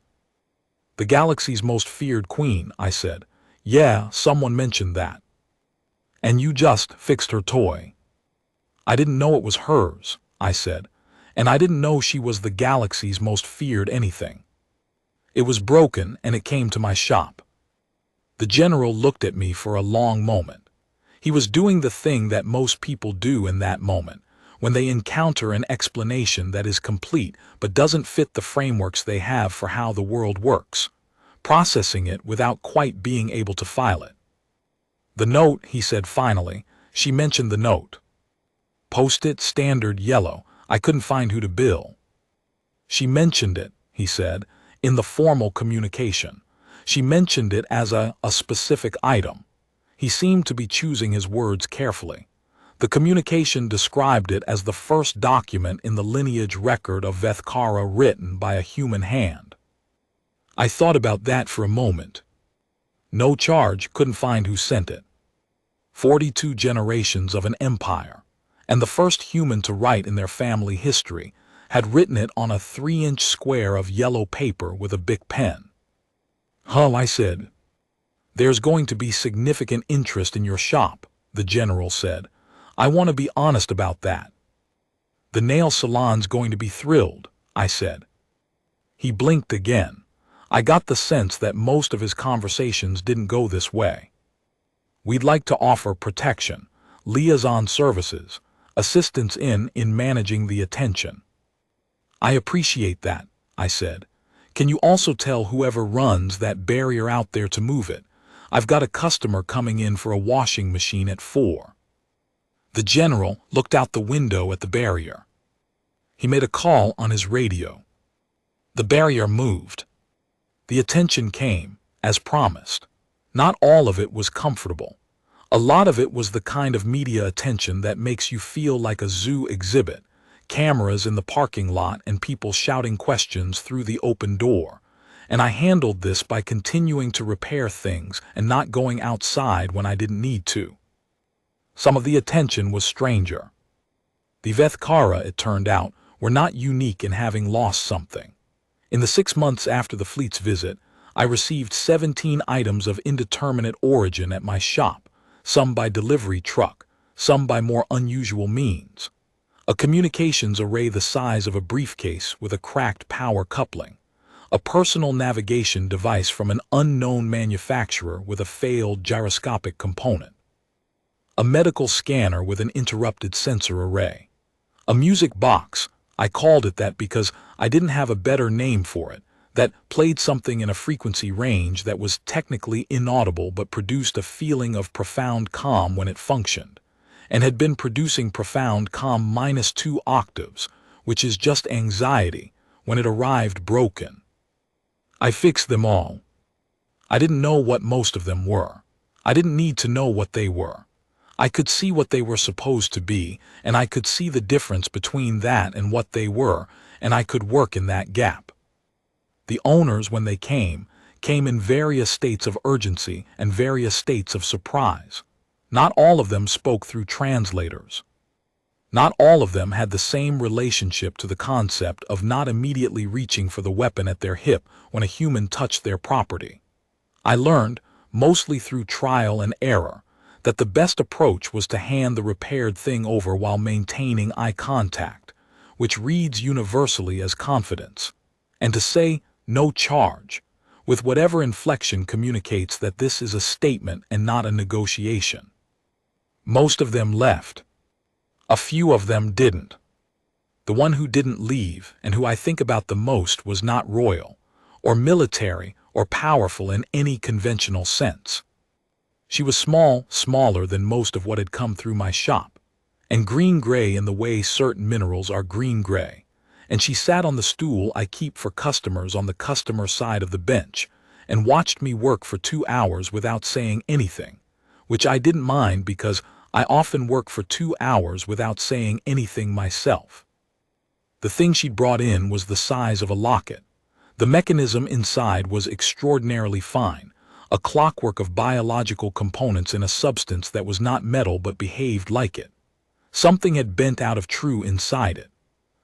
the galaxy's most feared queen," I said. "Yeah, someone mentioned that." "And you just fixed her toy." "I didn't know it was hers," I said, "and I didn't know she was the galaxy's most feared anything. It was broken and it came to my shop." The general looked at me for a long moment. He was doing the thing that most people do in that moment, when they encounter an explanation that is complete but doesn't fit the frameworks they have for how the world works, processing it without quite being able to file it. "The note," he said finally. "She mentioned the note. Post-it, standard, yellow. I couldn't find who to bill." "She mentioned it," he said, "in the formal communication. She mentioned it as a specific item." He seemed to be choosing his words carefully. "The communication described it as the first document in the lineage record of Vethkara written by a human hand." I thought about that for a moment. No charge, couldn't find who sent it. 42 generations of an empire, and the first human to write in their family history had written it on a 3-inch square of yellow paper with a Bic pen. "Huh," I said. "There's going to be significant interest in your shop," the general said. "I want to be honest about that." The nail salon's going to be thrilled, I said. He blinked again. I got the sense that most of his conversations didn't go this way. We'd like to offer protection, liaison services, assistance in managing the attention. I appreciate that, I said. Can you also tell whoever runs that barrier out there to move it? I've got a customer coming in for a washing machine at 4. The general looked out the window at the barrier. He made a call on his radio. The barrier moved. The attention came, as promised. Not all of it was comfortable. A lot of it was the kind of media attention that makes you feel like a zoo exhibit, cameras in the parking lot and people shouting questions through the open door. And I handled this by continuing to repair things and not going outside when I didn't need to. Some of the attention was stranger. The Vethkara, it turned out, were not unique in having lost something. In the 6 months after the fleet's visit, I received 17 items of indeterminate origin at my shop, some by delivery truck, some by more unusual means. A communications array the size of a briefcase with a cracked power coupling, a personal navigation device from an unknown manufacturer with a failed gyroscopic component, a medical scanner with an interrupted sensor array, a music box, I called it that because I didn't have a better name for it, that played something in a frequency range that was technically inaudible but produced a feeling of profound calm when it functioned, and had been producing profound calm -2 octaves, which is just anxiety, when it arrived broken. I fixed them all. I didn't know what most of them were. I didn't need to know what they were. I could see what they were supposed to be, and I could see the difference between that and what they were, and I could work in that gap. The owners, when they came in various states of urgency and various states of surprise. Not all of them spoke through translators. Not all of them had the same relationship to the concept of not immediately reaching for the weapon at their hip when a human touched their property. I learned, mostly through trial and error, that the best approach was to hand the repaired thing over while maintaining eye contact, which reads universally as confidence, and to say no charge, with whatever inflection communicates that this is a statement and not a negotiation. Most of them left. A few of them didn't. The one who didn't leave, and who I think about the most, was not royal, or military, or powerful in any conventional sense. She was smaller than most of what had come through my shop, and green-gray in the way certain minerals are green-gray, and she sat on the stool I keep for customers on the customer side of the bench, and watched me work for 2 hours without saying anything, which I didn't mind because I often work for 2 hours without saying anything myself. The thing she'd brought in was the size of a locket. The mechanism inside was extraordinarily fine, a clockwork of biological components in a substance that was not metal but behaved like it. Something had bent out of true inside it.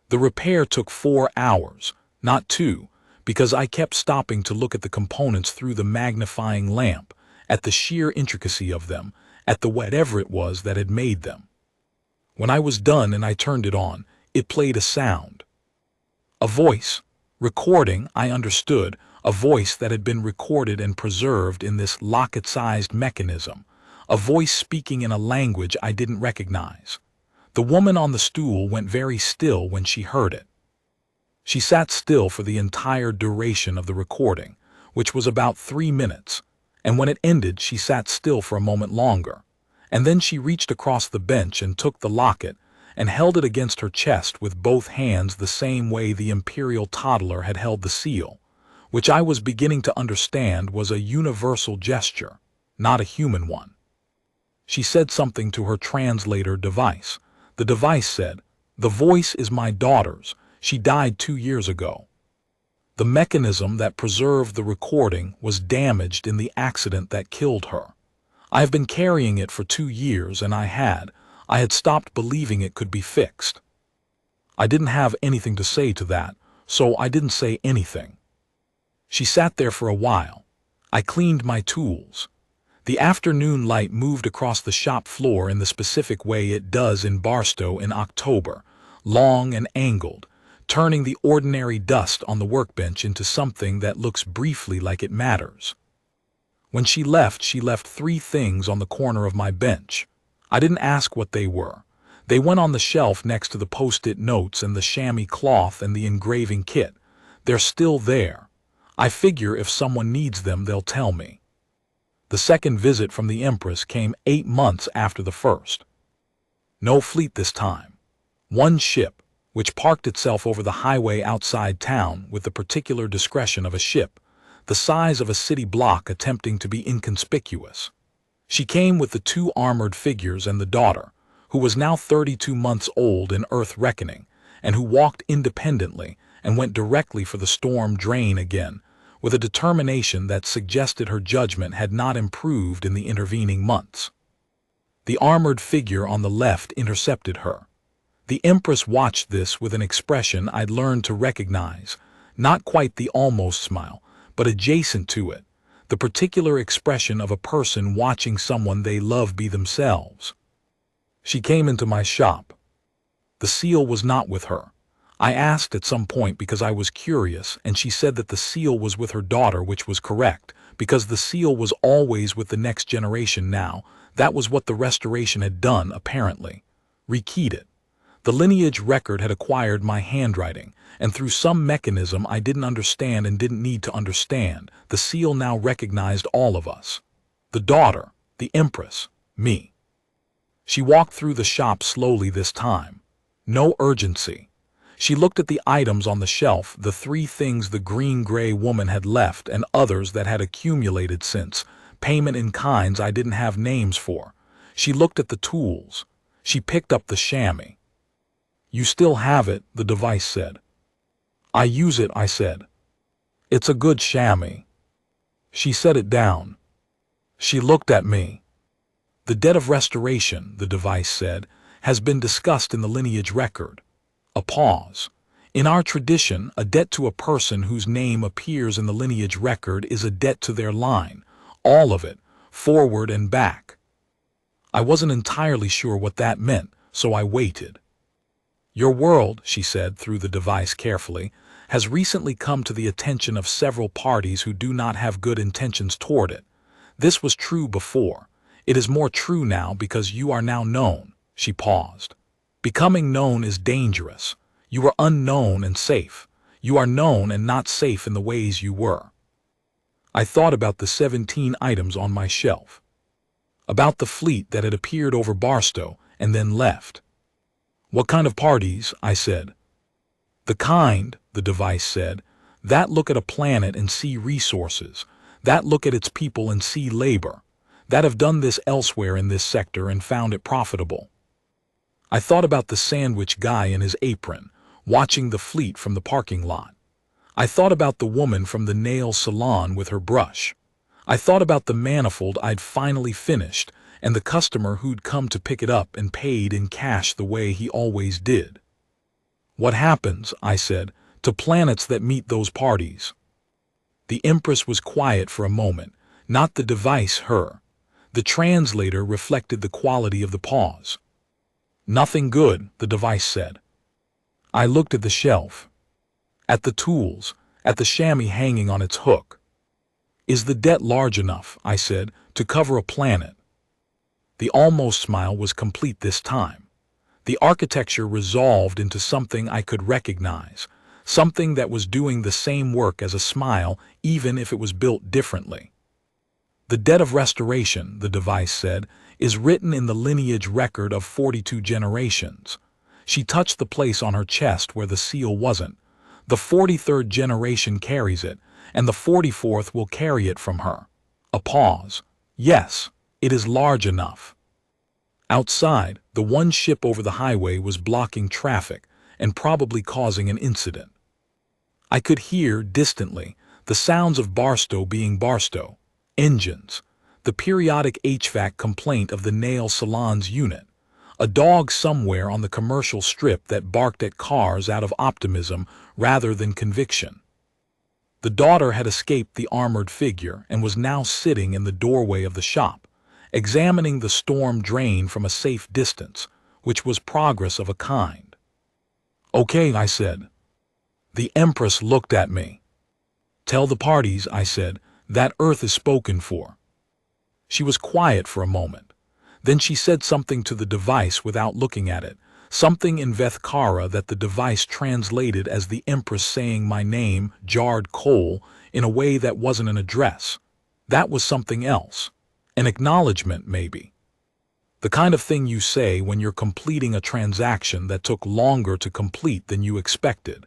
The repair took 4 hours, not 2, because I kept stopping to look at the components through the magnifying lamp, at the sheer intricacy of them, at the whatever it was that had made them. When I was done and I turned it on, it played a sound. A voice. Recording, I understood, a voice that had been recorded and preserved in this locket-sized mechanism, a voice speaking in a language I didn't recognize. The woman on the stool went very still when she heard it. She sat still for the entire duration of the recording, which was about 3 minutes, and when it ended she sat still for a moment longer, and then she reached across the bench and took the locket and held it against her chest with both hands the same way the imperial toddler had held the seal, which I was beginning to understand was a universal gesture, not a human one. She said something to her translator device. The device said, "The voice is my daughter's. She died 2 years ago." The mechanism that preserved the recording was damaged in the accident that killed her. I have been carrying it for 2 years, and I had stopped believing it could be fixed. I didn't have anything to say to that, so I didn't say anything. She sat there for a while. I cleaned my tools. The afternoon light moved across the shop floor in the specific way it does in Barstow in October, long and angled, turning the ordinary dust on the workbench into something that looks briefly like it matters. When she left 3 things on the corner of my bench. I didn't ask what they were. They went on the shelf next to the post-it notes and the chamois cloth and the engraving kit. They're still there. I figure if someone needs them, they'll tell me. The second visit from the Empress came 8 months after the first. No fleet this time. One ship, which parked itself over the highway outside town with the particular discretion of a ship, the size of a city block attempting to be inconspicuous. She came with the 2 armored figures and the daughter, who was now 32 months old in Earth reckoning, and who walked independently and went directly for the storm drain again, with a determination that suggested her judgment had not improved in the intervening months. The armored figure on the left intercepted her. The Empress watched this with an expression I'd learned to recognize, not quite the almost smile, but adjacent to it, the particular expression of a person watching someone they love be themselves. She came into my shop. The seal was not with her. I asked at some point because I was curious, and she said that the seal was with her daughter, which was correct, because the seal was always with the next generation now. That was what the restoration had done, apparently. Rekeyed it. The lineage record had acquired my handwriting, and through some mechanism I didn't understand and didn't need to understand, the seal now recognized all of us. The daughter, the Empress, me. She walked through the shop slowly this time. No urgency. She looked at the items on the shelf, the 3 things the green-gray woman had left and others that had accumulated since, payment in kinds I didn't have names for. She looked at the tools. She picked up the chamois. "You still have it," the device said. "I use it," I said. "It's a good chamois." She set it down. She looked at me. "The debt of restoration," the device said, "has been discussed in the lineage record." A pause. "In our tradition, a debt to a person whose name appears in the lineage record is a debt to their line, all of it, forward and back." I wasn't entirely sure what that meant, so I waited. "Your world," she said through the device carefully, "has recently come to the attention of several parties who do not have good intentions toward it. This was true before. It is more true now because you are now known." She paused. "Becoming known is dangerous. You were unknown and safe. You are known and not safe in the ways you were." I thought about the 17 items on my shelf. About the fleet that had appeared over Barstow and then left. "What kind of parties?" I said. "The kind," the device said, "that look at a planet and see resources, that look at its people and see labor, that have done this elsewhere in this sector and found it profitable." I thought about the sandwich guy in his apron, watching the fleet from the parking lot. I thought about the woman from the nail salon with her brush. I thought about the manifold I'd finally finished and the customer who'd come to pick it up and paid in cash the way he always did. "What happens," I said, "to planets that meet those parties?" The Empress was quiet for a moment, not the device, her. The translator reflected the quality of the pause. "Nothing good," the device said. I looked at the shelf, at the tools, at the chamois hanging on its hook. "Is the debt large enough," I said, "to cover a planet?" The almost smile was complete this time. The architecture resolved into something I could recognize, something that was doing the same work as a smile, even if it was built differently. "The debt of restoration," the device said, "is written in the lineage record of 42 generations." She touched the place on her chest where the seal wasn't. "The 43rd generation carries it, and the 44th will carry it from her." A pause. "Yes, it is large enough." Outside, the one ship over the highway was blocking traffic and probably causing an incident. I could hear, distantly, the sounds of Barstow being Barstow. Engines. The periodic HVAC complaint of the nail salon's unit. A dog somewhere on the commercial strip that barked at cars out of optimism rather than conviction. The daughter had escaped the armored figure and was now sitting in the doorway of the shop, examining the storm drain from a safe distance, which was progress of a kind. Okay, I said. The Empress looked at me. Tell the parties, I said, that Earth is spoken for. She was quiet for a moment. Then she said something to the device without looking at it, something in Vethkara that the device translated as the Empress saying my name, Jard Cole, in a way that wasn't an address. That was something else. An acknowledgement, maybe. The kind of thing you say when you're completing a transaction that took longer to complete than you expected,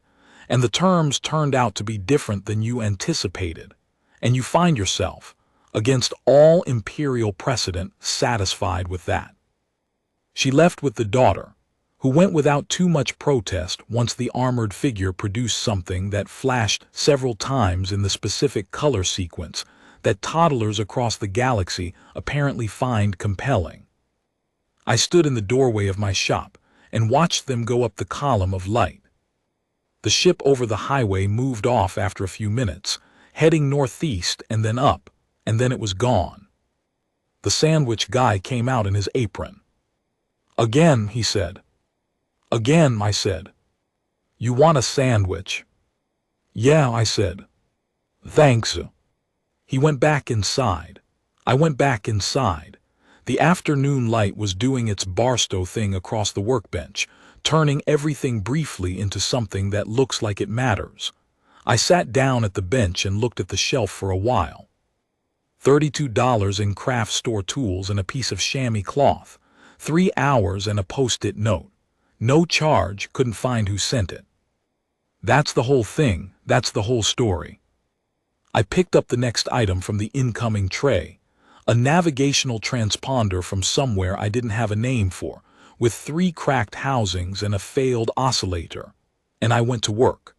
and the terms turned out to be different than you anticipated, and you find yourself, against all imperial precedent, satisfied with that. She left with the daughter, who went without too much protest once the armored figure produced something that flashed several times in the specific color sequence that toddlers across the galaxy apparently find compelling. I stood in the doorway of my shop and watched them go up the column of light. The ship over the highway moved off after a few minutes, heading northeast and then up, and then it was gone. The sandwich guy came out in his apron. Again, he said. Again, I said. You want a sandwich? Yeah, I said. Thanks. He went back inside. I went back inside. The afternoon light was doing its Barstow thing across the workbench, turning everything briefly into something that looks like it matters. I sat down at the bench and looked at the shelf for a while. $32 in craft store tools and a piece of chamois cloth. 3 hours and a post-it note. No charge, couldn't find who sent it. That's the whole thing, that's the whole story. I picked up the next item from the incoming tray. A navigational transponder from somewhere I didn't have a name for, with 3 cracked housings and a failed oscillator. And I went to work.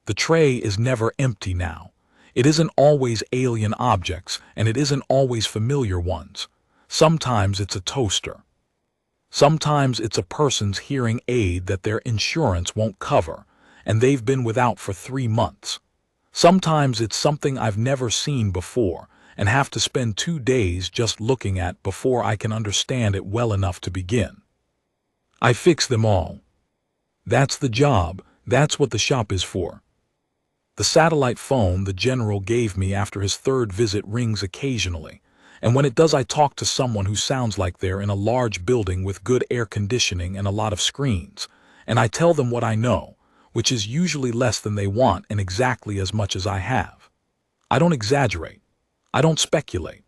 The tray is never empty now. It isn't always alien objects, and it isn't always familiar ones. Sometimes it's a toaster. Sometimes it's a person's hearing aid that their insurance won't cover, and they've been without for 3 months. Sometimes it's something I've never seen before, and have to spend 2 days just looking at before I can understand it well enough to begin. I fix them all. That's the job, that's what the shop is for. The satellite phone the general gave me after his 3rd visit rings occasionally, and when it does I talk to someone who sounds like they're in a large building with good air conditioning and a lot of screens, and I tell them what I know, which is usually less than they want and exactly as much as I have. I don't exaggerate. I don't speculate.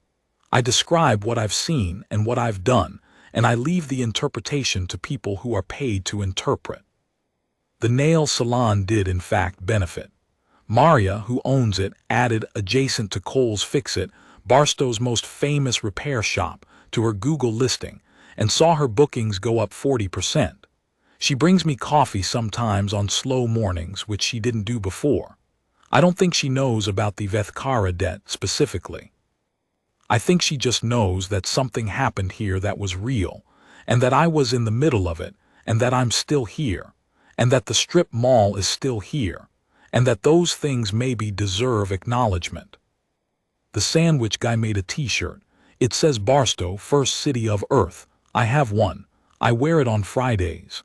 I describe what I've seen and what I've done, and I leave the interpretation to people who are paid to interpret. The nail salon did in fact benefit. Maria, who owns it, added adjacent to Cole's Fix-It, Barstow's most famous repair shop, to her Google listing, and saw her bookings go up 40%. She brings me coffee sometimes on slow mornings, which she didn't do before. I don't think she knows about the Vethkara debt specifically. I think she just knows that something happened here that was real, and that I was in the middle of it, and that I'm still here, and that the strip mall is still here, and that those things maybe deserve acknowledgement. The sandwich guy made a t-shirt. It says Barstow, First City of Earth. I have one. I wear it on Fridays.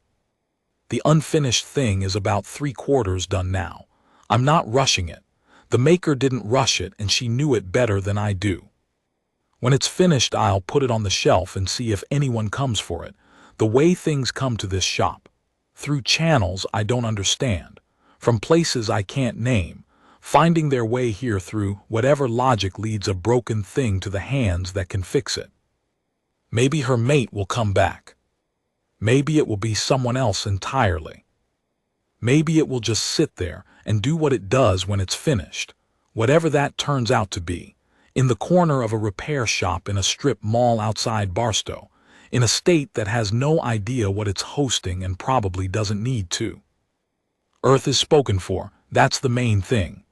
The unfinished thing is about 3/4 done now. I'm not rushing it. The maker didn't rush it, and she knew it better than I do. When it's finished, I'll put it on the shelf and see if anyone comes for it. The way things come to this shop. Through channels I don't understand. From places I can't name. Finding their way here through whatever logic leads a broken thing to the hands that can fix it. Maybe her mate will come back. Maybe it will be someone else entirely. Maybe it will just sit there and do what it does when it's finished, whatever that turns out to be, in the corner of a repair shop in a strip mall outside Barstow, in a state that has no idea what it's hosting and probably doesn't need to. Earth is spoken for, that's the main thing.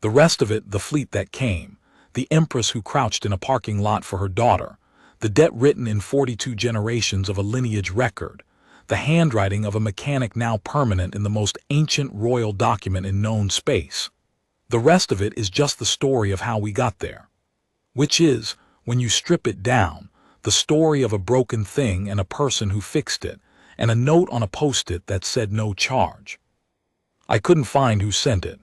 The rest of it, the fleet that came, the Empress who crouched in a parking lot for her daughter, the debt written in 42 generations of a lineage record, the handwriting of a mechanic now permanent in the most ancient royal document in known space. The rest of it is just the story of how we got there. Which is, when you strip it down, the story of a broken thing and a person who fixed it, and a note on a post-it that said no charge. I couldn't find who sent it.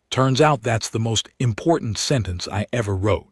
Turns out that's the most important sentence I ever wrote.